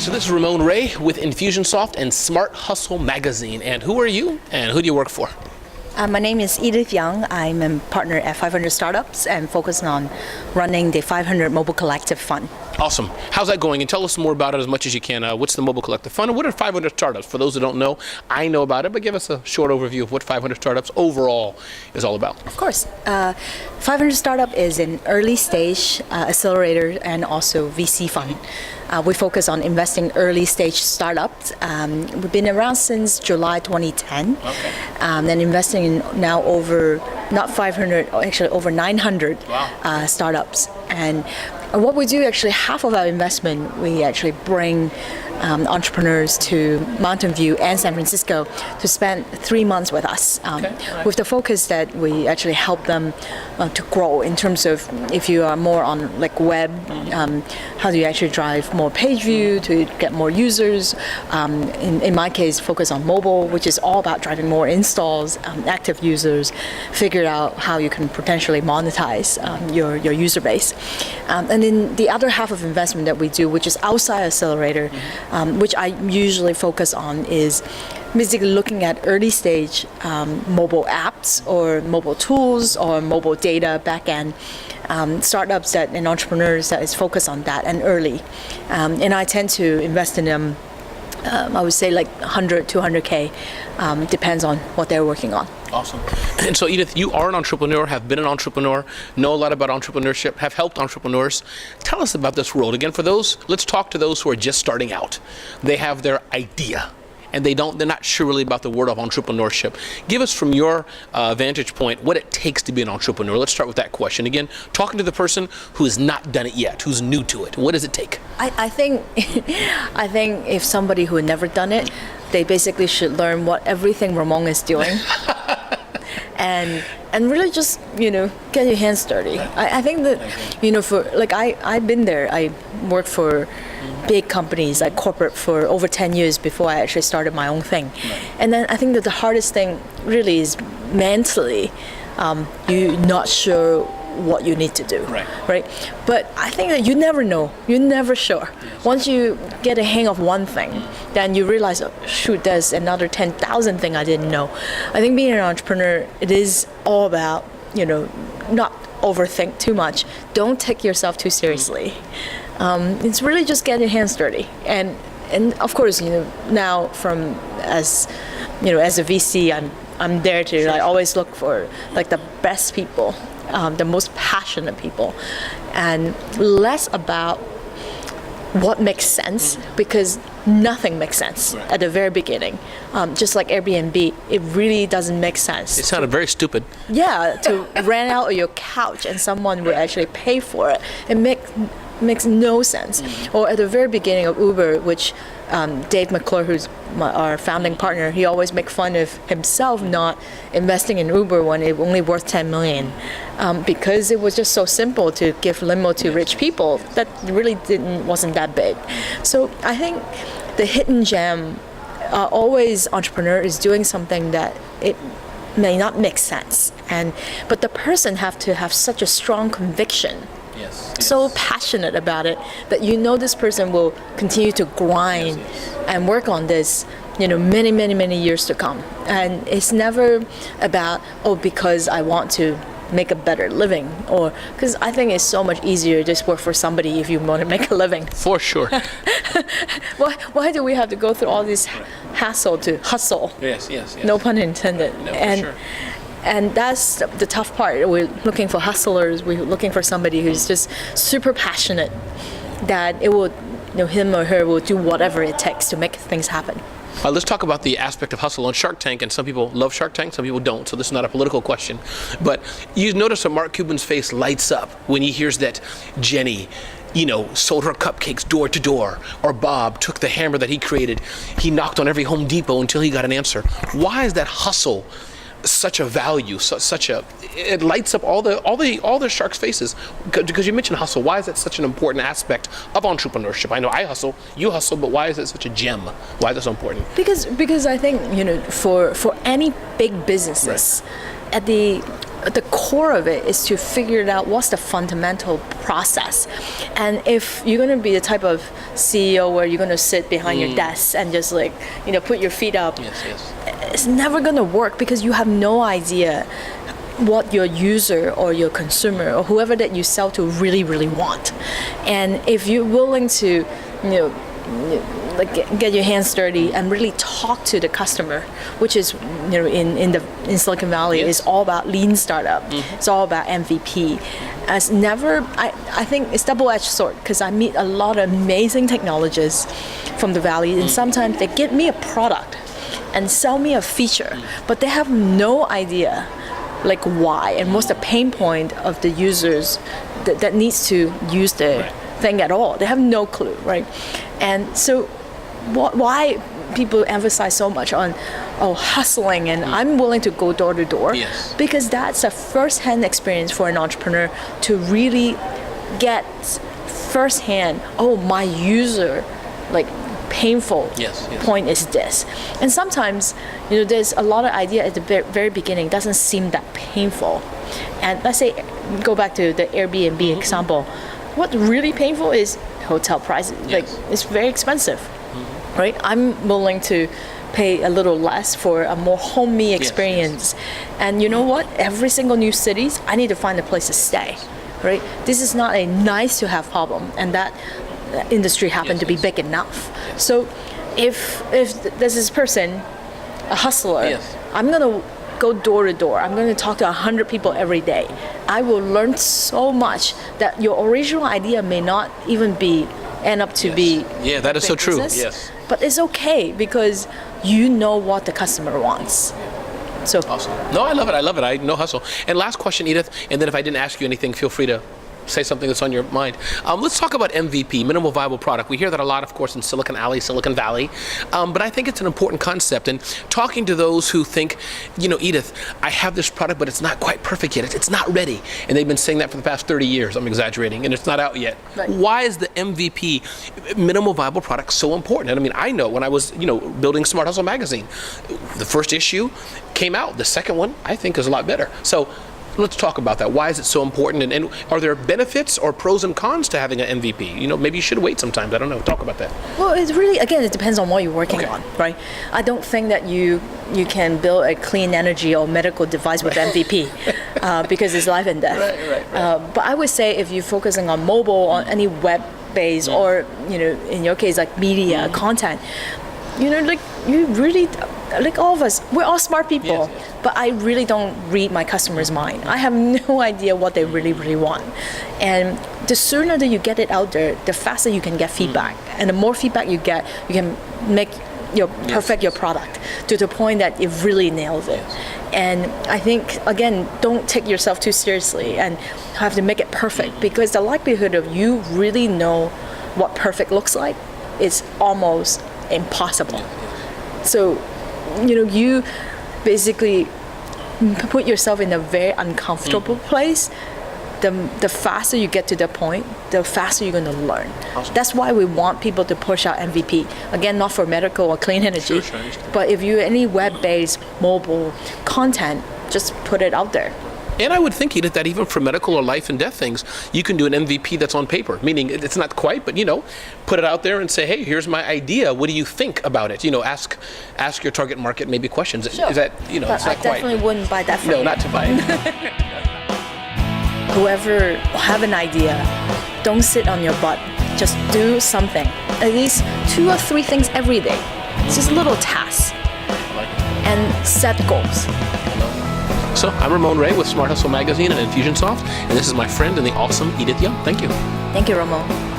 so this is Ramon Ray with Infusionsoft and Smart Hustle Magazine. And who are you and who do you work for? My name is Edith Yeung. I'm a partner at 500 Startups and focusing on running the 500 Mobile Collective Fund. Awesome. How's that going? And tell us more about it as much as you can. What's the Mobile Collective Fund? And what are 500 Startups? For those who don't know, I know about it, but give us a short overview of what 500 Startups overall is all about. Of course. 500 Startup is an early stage accelerator and also VC fund. We focus on investing early stage startups. We've been around since July 2010 and investing in now over, not 500, actually over 900 startups. And what we do, actually, half of our investment, we actually bring entrepreneurs to Mountain View and San Francisco to spend 3 months with us, with the focus that we actually help them to grow in terms of if you are more on like web, how do you actually drive more page view to get more users. In my case, focus on mobile, which is all about driving more installs, active users, figure out how you can potentially monetize your user base. And then the other half of investment that we do, which is outside accelerator, which I usually focus on, is basically looking at early stage mobile apps or mobile tools or mobile data backend startups and entrepreneurs that is focused on that and early. And I tend to invest in them, I would say like 100, 200K, depends on what they're working on. Awesome. And so, Edith, you are an entrepreneur, have been an entrepreneur, know a lot about entrepreneurship, have helped entrepreneurs. Tell us about this world. Again, for those, let's talk to those who are just starting out. They have their idea, and they're not sure really about the word of entrepreneurship. Give us, from your vantage point, what it takes to be an entrepreneur. Let's start with that question. Again, talking to the person who has not done it yet, who's new to it. What does it take? I think if somebody who had never done it, they basically should learn what everything Ramon is doing. And really just, get your hands dirty. I think that, for, like, I've been there. I worked for big companies, like corporate, for over 10 years before I actually started my own thing. And then I think that the hardest thing really is mentally, you're not sure what you need to do, right? But I think that you never know. You're never sure. Once you get a hang of one thing, then you realize, oh, shoot, there's another 10,000 things I didn't know. I think being an entrepreneur, it is all about, not overthink too much. Don't take yourself too seriously. It's really just get your hands dirty. And of course, now as a VC, I'm there to always look for like the best people, the most passionate people, and less about what makes sense, because nothing makes sense at the very beginning. Just like Airbnb, it really doesn't make sense. It sounded very stupid. Yeah, to rent out your couch and someone will actually pay for it. It makes no sense. Or at the very beginning of Uber, which Dave McClure, who's our founding partner, he always makes fun of himself not investing in Uber when it only worth 10 million, because it was just so simple to give limo to rich people that really wasn't that big. So I think the hidden gem, always entrepreneur is doing something that it may not make sense, but the person have to have such a strong conviction. So passionate about it that this person will continue to grind and work on this, many, many, many years to come. And it's never about, because I want to make a better living, or because I think it's so much easier to just work for somebody if you want to make a living. For sure. Why do we have to go through all this hassle to hustle? Yes. No pun intended. No, for sure. And that's the tough part. We're looking for hustlers. We're looking for somebody who's just super passionate, that it will, him or her will do whatever it takes to make things happen. Let's talk about the aspect of hustle on Shark Tank. And some people love Shark Tank, some people don't. So this is not a political question. But you notice that Mark Cuban's face lights up when he hears that Jenny, sold her cupcakes door to door, or Bob took the hammer that he created. He knocked on every Home Depot until he got an answer. Why is that hustle such a value, it lights up all the sharks' faces? Because you mentioned hustle. Why is that such an important aspect of entrepreneurship? I know I hustle, you hustle, but why is it such a gem? Why is it so important? Because I think for any big businesses, at the the core of it is to figure out what's the fundamental process. And if you're going to be the type of CEO where you're going to sit behind your desk and just like, put your feet up, it's never going to work because you have no idea what your user or your consumer or whoever that you sell to really, really want. And if you're willing to, like get your hands dirty and really talk to the customer, which is in Silicon Valley is all about lean startup. It's all about MVP. I think it's double-edged sword because I meet a lot of amazing technologists from the Valley, and sometimes they give me a product and sell me a feature, but they have no idea like why and what's the pain point of the users that needs to use the thing at all. They have no clue, right? And so why people emphasize so much on hustling and I'm willing to go door to door, because that's a first-hand experience for an entrepreneur to really get first-hand, my user like painful point is this. And sometimes there's a lot of idea at the very beginning doesn't seem that painful. And let's say go back to the Airbnb example. What really painful is hotel prices. Like it's very expensive, right? I'm willing to pay a little less for a more homey experience. And you know what? Every single new cities, I need to find a place to stay, right? This is not a nice to have problem, and that industry happened to be big enough. So if there's this person, a hustler, I'm gonna go door to door. I'm going to talk to 100 people every day. I will learn so much that your original idea may not even end up to be that is so true. Business, but it's okay because you know what the customer wants. So awesome. No, I love it. I know hustle. And last question, Edith, and then if I didn't ask you anything, feel free to say something that's on your mind. Let's talk about MVP, minimal viable product. We hear that a lot, of course, in Silicon Valley, but I think it's an important concept. And talking to those who think, Edith, I have this product, but it's not quite perfect yet. It's not ready. And they've been saying that for the past 30 years. I'm exaggerating, and it's not out yet. Right. Why is the MVP, minimal viable product, so important? And I mean, I know when I was, building Smart Hustle magazine, the first issue came out. The second one, I think, is a lot better. So let's talk about that. Why is it so important? And are there benefits or pros and cons to having an MVP? Maybe you should wait sometimes. I don't know. Talk about that. Well, it's really, again, it depends on what you're working on, right? I don't think that you can build a clean energy or medical device with MVP because it's life and death. Right. But I would say if you're focusing on mobile, on any web-based or, in your case, like media, content, like you really, like all of us, we're all smart people, but I really don't read my customer's mind. I have no idea what they really, really want. And the sooner that you get it out there, the faster you can get feedback. And the more feedback you get, you can make perfect your product to the point that it really nails it. And I think, again, don't take yourself too seriously and have to make it perfect, because the likelihood of you really know what perfect looks like is almost impossible. So, you basically put yourself in a very uncomfortable place. The faster you get to that point, the faster you're going to learn. Awesome. That's why we want people to push out MVP. Again, not for medical or clean energy, but if you're any web-based mobile content, just put it out there. And I would think, Edith, that even for medical or life and death things, you can do an MVP that's on paper, meaning it's not quite, but, put it out there and say, hey, here's my idea. What do you think about it? Ask your target market maybe questions. Sure. Is that, but it's not I quite. Definitely wouldn't buy that from you. No, not to buy it. Whoever have an idea, don't sit on your butt. Just do something. At least 2 or 3 things every day. It's just little tasks. And set goals. So I'm Ramon Ray with Smart Hustle magazine and Infusionsoft, and this is my friend and the awesome Edith Yeung. Thank you. Thank you, Ramon.